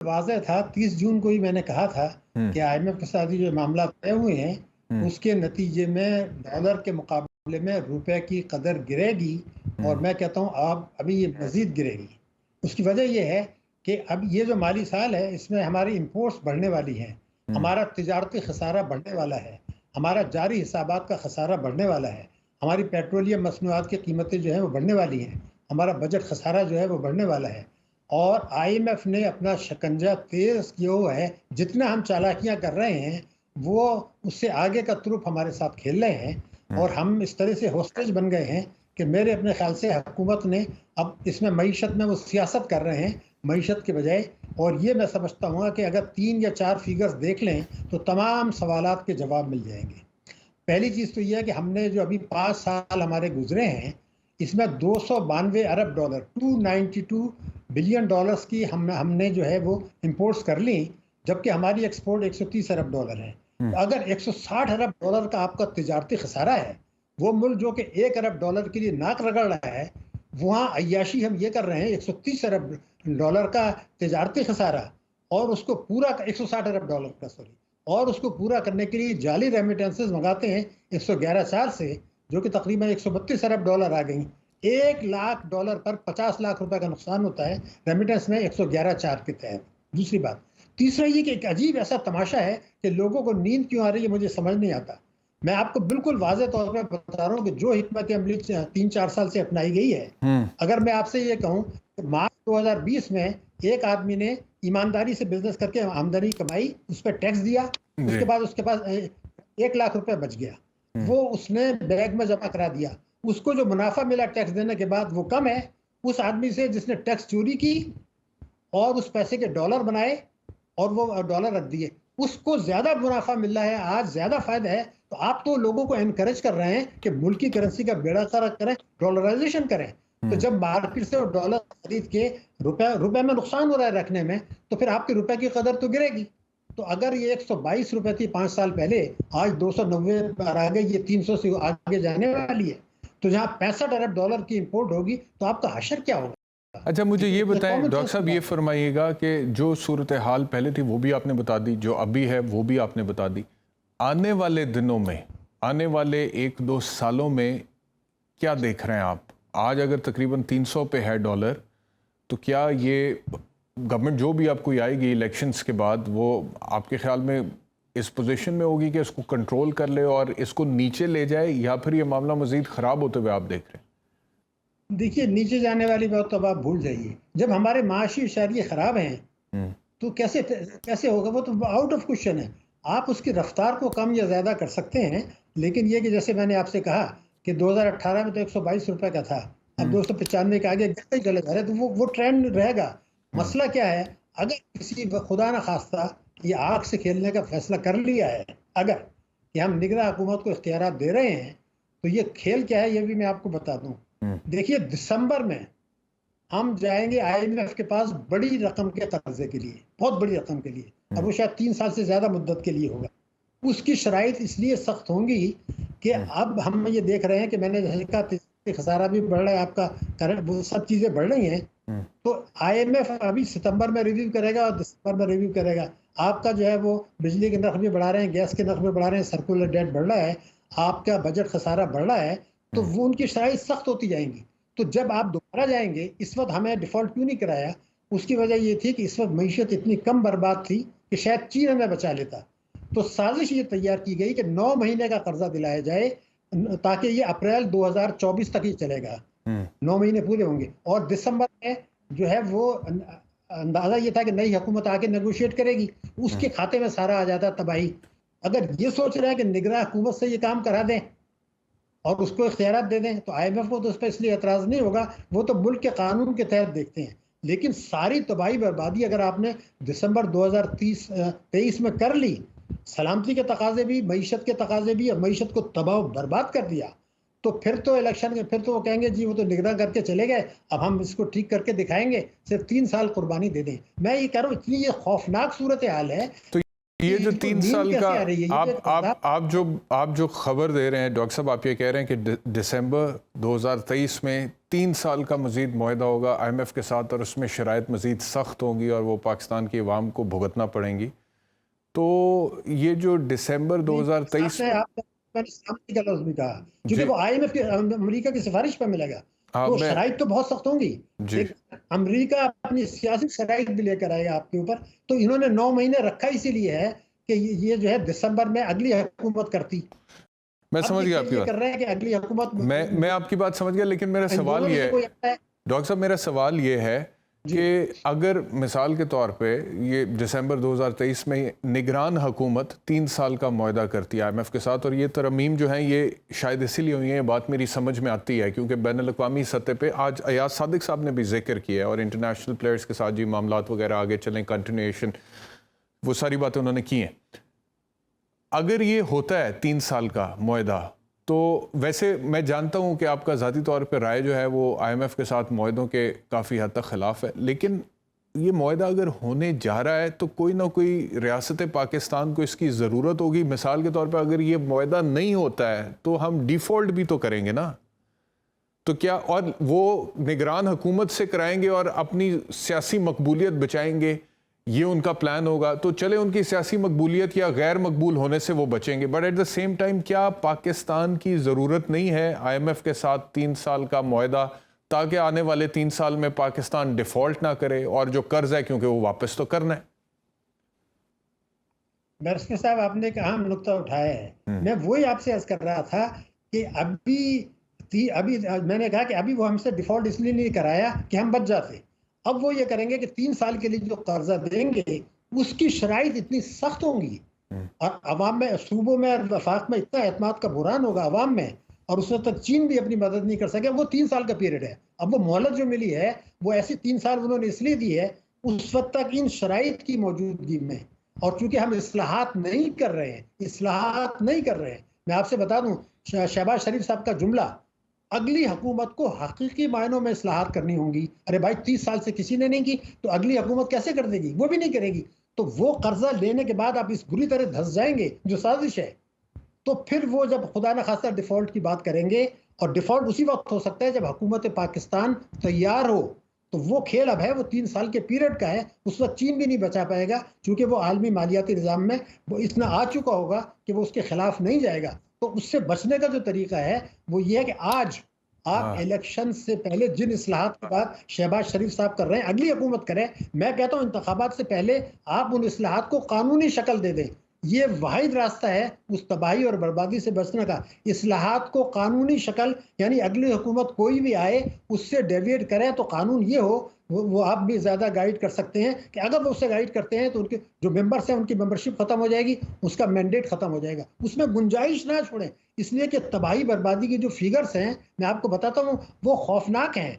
वाज़ेह था, 30 जून को ही मैंने कहा था हुँ, कि आईएमएफ के साथ जो मामला तय हुए हैं, हुँ, उसके नतीजे में डॉलर के मुकाबले में रुपए की कदर गिरेगी और हुँ, मैं कहता हूँ अब अभी ये मज़ीद गिरेगी। उसकी वजह ये है कि अब ये जो माली साल है, इसमें हमारी इंपोर्ट्स बढ़ने वाली हैं, हुँ, हमारा तिजारती खसारा बढ़ने वाला है, हमारा जारी हिसाबात का खसारा बढ़ने वाला है, हमारी पेट्रोलियम मसनूआत की कीमतें जो हैं वो बढ़ने वाली हैं, हमारा बजट खसारा जो है वो बढ़ने वाला है। और आईएमएफ ने अपना शिकंजा तेज किया हुआ है। जितना हम चालाकियां कर रहे हैं वो उससे आगे का तुरुप हमारे साथ खेल रहे हैं हुँ, और हम इस तरह से होस्टेज बन गए हैं कि मेरे अपने ख्याल से हुकूमत ने अब इसमें मईशत में वो सियासत कर रहे हैं मईशत के बजाय। और ये मैं समझता हूँ कि अगर 3 या 4 फिगर्स देख लें तो तमाम सवालात के जवाब मिल जाएंगे। पहली चीज तो यह है कि हमने जो अभी 5 साल हमारे गुजरे हैं, इसमें 292 अरब डॉलर, 292 बिलियन डॉलर्स की हमने जो है वो इंपोर्ट्स कर ली, जबकि हमारी एक्सपोर्ट 130 अरब डॉलर है। हुँ, तो अगर 160 अरब डॉलर का आपका तिजारती खसारा है, वो मुल्क जो कि 1 अरब डॉलर के लिए नाक रगड़ रहा है, वहाँ अय्याशी हम ये कर रहे हैं 130 अरब डॉलर का तिजारती खसारा, और उसको पूरा 160 अरब डॉलर का, सॉरी, और उसको पूरा करने के लिए जाली रेमिटेंसेस मंगाते हैं 111 साल से, जो कि तकरीबन 132 अरब डॉलर आ गई। 1 लाख डॉलर पर 50 लाख रुपए का नुकसान होता है रेमिटेंस में 111(4) के तहत। दूसरी बात, तीसरा ये कि एक अजीब ऐसा तमाशा है कि लोगों को नींद क्यों आ रही है मुझे समझ नहीं आता। मैं आपको बिल्कुल वाज़ेह तौर पर बता रहा हूँ कि जो हिकमत अमली 3-4 साल से अपनाई गई है, हुँ, अगर मैं आपसे ये कहूँ कि मार्च 2020 में एक आदमी ने ईमानदारी से बिजनेस करके आमदनी कमाई, उस पर टैक्स दिया, जी, उसके बाद उसके पास 1 लाख रुपए बच गया, हुँ, वो उसने बैग में जमा करा दिया। उसको जो मुनाफा मिला टैक्स देने के बाद वो कम है उस आदमी से जिसने टैक्स चोरी की और उस पैसे के डॉलर बनाए और वो डॉलर रख दिए। उसको ज्यादा मुनाफा मिल रहा है, आज ज्यादा फायदा है। तो आप तो लोगों को एनकरेज कर रहे हैं कि मुल्क की करेंसी का बेड़ा गर्क करें, डॉलराइजेशन करें। तो हुँ, जब मार्केट से डॉलर खरीद के रुपए रुपए में नुकसान हो रहा है रखने में, तो फिर आपके रुपए की कदर तो गिरेगी। तो अगर ये 122 रुपए थी 5 साल पहले, आज 290 पर आ गई, ये 300 से आगे जाने वाली है। तो जहां 65 अरब डॉलर की इंपोर्ट होगी तो आपका हशर क्या होगा? अच्छा मुझे ये ये बताएँ कॉमन डॉक्टर सेंस की साहब ये बात है। फ़रमाइएगा कि जो सूरत हाल पहले थी वो भी आपने बता दी, जो अभी है वो भी आपने बता दी। आने वाले दिनों में, आने वाले 1-2 सालों में क्या देख रहे हैं आप? आज अगर तकरीबन 300 पे है डॉलर, तो क्या ये गवर्नमेंट जो भी अब कोई आएगी इलेक्शंस के बाद, वो आपके ख़्याल में इस पोज़ीशन में होगी कि इसको कंट्रोल कर ले और इसको नीचे ले जाए, या फिर ये मामला मज़ीद ख़राब होते हुए आप देख रहे हैं? देखिए, नीचे जाने वाली बात तो अब आप भूल जाइए। जब हमारे माशी शरिये खराब हैं, हुँ, तो कैसे होगा? वो तो आउट ऑफ क्वेश्चन है। आप उसकी रफ्तार को कम या ज़्यादा कर सकते हैं, लेकिन ये कि जैसे मैंने आपसे कहा कि 2018 में तो 122 रुपए का था, अब हुँ, 295 के आगे गिरते ही चले जा रहे हैं, तो वो ट्रेंड रहेगा। हुँ, मसला क्या है? अगर किसी खुदा न खास्ता ये आग से खेलने का फैसला कर लिया है, अगर कि हम निगरान हुकूमत को इख्तियारात दे रहे हैं, तो ये खेल क्या है, ये भी मैं आपको बता दूँ। हुँ, देखिए, दिसंबर में हम जाएंगे आईएमएफ के पास बड़ी रकम के कर्जे के लिए, बहुत बड़ी रकम के लिए। अब हुँ, वो शायद 3 साल से ज्यादा मुद्दत के लिए होगा। उसकी शराइत इसलिए सख्त होंगी कि हुँ, अब हम ये देख रहे हैं कि मैंने जैसे कहा तिजारती खसारा भी बढ़ रहा है, आपका करंट, वो सब चीजें बढ़ रही हैं। हुँ, तो आईएमएफ अभी सितंबर में रिव्यू करेगा और दिसंबर में रिव्यू करेगा। आपका जो है वो बिजली के नर्ख भी बढ़ा रहे हैं, गैस के नर्ख भी बढ़ा रहे हैं, सर्कुलर डेट बढ़ रहा है, आपका बजट खसारा बढ़ रहा है। तो हुँ, वो उनकी शराइ सख्त होती जाएंगी। तो जब आप दोबारा जाएंगे, इस वक्त हमें डिफॉल्ट क्यों नहीं कराया? उसकी वजह ये थी कि इस वक्त मीशत इतनी कम बर्बाद थी कि शायद चीन हमें बचा लेता। तो साजिश ये तैयार की गई कि 9 महीने का कर्जा दिलाया जाए, ताकि ये अप्रैल 2024 तक ही चलेगा। हुँ, 9 महीने पूरे होंगे और दिसंबर में जो है वो अंदाजा ये था कि नई हुकूमत आके नेगोशिएट करेगी, हुँ, उसके खाते में सारा आ जाता तबाही। अगर ये सोच रहे हैं कि निगरान हुकूमत से ये काम करा दें और उसको इख्तियारात दे दें, तो आईएमएफ को तो उस पर इसलिए एतराज़ नहीं होगा, वो तो मुल्क के कानून के तहत देखते हैं। लेकिन सारी तबाही बर्बादी अगर आपने दिसंबर 2023 में कर ली, सलामती के तकाजे भी, मीशत के तकाजे भी, और मीशत को तबाह बर्बाद कर दिया, तो फिर तो इलेक्शन में फिर तो वो कहेंगे जी वो तो निगरान करके चले गए, अब हम इसको ठीक करके दिखाएंगे, सिर्फ 3 साल कुर्बानी दे दें। मैं ये कह रहा हूँ, इतनी ये खौफनाक सूरत हाल है। तो ये कि जो इनको 3 साल नींद का कैसे आ रही है, ये जो आप जो खबर दे रहे हैं डॉक्टर साहब, आप ये कह रहे हैं कि दिसंबर 2023 में 3 साल का मजीद मुआहदा होगा IMF के साथ और उसमें शराइत मजीद सख्त होंगी और वो पाकिस्तान की अवाम को भुगतना पड़ेंगी। तो ये जो दिसंबर नहीं, 2023 सामने मैंने सामने का लफ्ज भी कहा, क्योंकि जी वो IMF के अमेरिका की सिफारिश पर मिलेगा, हाँ तो मैं शराइत तो बहुत सख्त होंगी, जी लेकिन अमेरिका अपनी सियासी शराइत भी लेकर आएगा आपके ऊपर। तो इन्होंने 9 महीने रखा इसीलिए है कि ये जो है दिसंबर में अगली हुकूमत करती। मैं अब समझ गया आपकी ये बात। कर रहे हैं कि अगली हुकूमत मैं आपकी बात समझ गया, लेकिन मेरा इन सवाल दोनों में ये से है कोई आता है। डॉक्टर साहब, मेरा सवाल ये है जी कि अगर मिसाल के तौर पे ये दिसंबर 2023 में निगरान हुकूमत 3 साल का मुआहदा करती है IMF के साथ, और ये तरमीम जो हैं ये शायद इसीलिए हुई है, ये बात मेरी समझ में आती है क्योंकि बैनुल-अक़वामी सतह पे आज अयाज सादिक साहब ने भी जिक्र किया है और इंटरनेशनल प्लेयर्स के साथ जी मामलात वगैरह आगे चलें, कंटिन्यूएशन, वो सारी बातें उन्होंने की हैं। अगर ये होता है 3 साल का मुआहदा, तो वैसे मैं जानता हूं कि आपका ज़ाती तौर पर राय जो है वो IMF के साथ मुआहदों के काफ़ी हद तक ख़िलाफ़ है, लेकिन ये मुआहदा अगर होने जा रहा है तो कोई ना कोई रियासत पाकिस्तान को इसकी ज़रूरत होगी। मिसाल के तौर पर अगर ये मुआहदा नहीं होता है तो हम डिफ़ॉल्ट भी तो करेंगे ना, तो क्या और वो निगरान हुकूमत से कराएंगे और अपनी सियासी मकबूलियत बचाएंगे, ये उनका प्लान होगा, तो चले उनकी सियासी मकबूलियत या गैर मकबूल होने से वो बचेंगे। But at the same time क्या पाकिस्तान की ज़रूरत नहीं है IMF के साथ 3 साल का मुआहदा, ताकि आने वाले 3 साल में पाकिस्तान डिफ़ॉल्ट ना करे और जो कर्ज है क्योंकि वो वापस तो करना है। बैरिस्टर साहब, आपने एक अहम नुक्ता उठाया है। मैं वही आपसे अर्ज कर रहा था कि अभी मैंने कहा कि अभी वो हमसे डिफॉल्ट इसलिए नहीं कराया कि हम बच जाते। अब वो ये करेंगे कि 3 साल के लिए जो कर्जा देंगे उसकी शराइत इतनी सख्त होंगी और अवाम में, सूबों में और वफाक में इतना एतमाद का बुरान होगा अवाम में, और उसमें तक चीन भी अपनी मदद नहीं कर सके। वो 3 साल का पीरियड है। अब वो मोहलत जो मिली है वो ऐसी 3 साल उन्होंने इसलिए दी है उस वक्त तक इन शराइत की मौजूदगी में, और चूंकि हम इस्लाहात नहीं कर रहे हैं, मैं आपसे बता दूं, शहबाज शरीफ साहब का जुमला, अगली हुकूमत को हकीकी मायनों में इस्लाहात करनी होंगी। अरे भाई, 30 साल से किसी ने नहीं की तो अगली हुकूमत कैसे कर देगी? वो भी नहीं करेगी। तो वो कर्जा लेने के बाद आप इस बुरी तरह धंस जाएंगे जो साजिश है, तो फिर वो जब खुदा न खास्ता डिफॉल्ट की बात करेंगे, और डिफॉल्ट उसी वक्त हो सकता है जब हुकूमत पाकिस्तान तैयार हो, तो वो खेल अब है, वो 3 साल के पीरियड का है। उस वक्त चीन भी नहीं बचा पाएगा, क्योंकि वो आलमी मालियाती निज़ाम में वो इतना आ चुका होगा कि वो उसके खिलाफ नहीं जाएगा। तो उससे बचने का जो तरीका है वो ये है कि आज आप इलेक्शन से पहले जिन इस्लाहात की बात शहबाज शरीफ साहब कर रहे हैं, अगली हुकूमत करे, मैं कहता हूं इंतखाबात से पहले आप उन इस्लाहात को कानूनी शक्ल दे दें। ये वाहिद रास्ता है उस तबाही और बर्बादी से बचने का, इस्लाहात को कानूनी शक्ल, यानी अगली हुकूमत कोई भी आए उससे डेविएट करे तो कानून ये हो, वो आप भी ज़्यादा गाइड कर सकते हैं कि अगर वो उससे गाइड करते हैं तो उनके जो मेंबर्स हैं उनकी मेंबरशिप खत्म हो जाएगी, उसका मैंडेट खत्म हो जाएगा। उसमें गुंजाइश ना छोड़ें, इसलिए कि तबाही बर्बादी की जो फिगर्स हैं मैं आपको बताता हूँ वो खौफनाक हैं।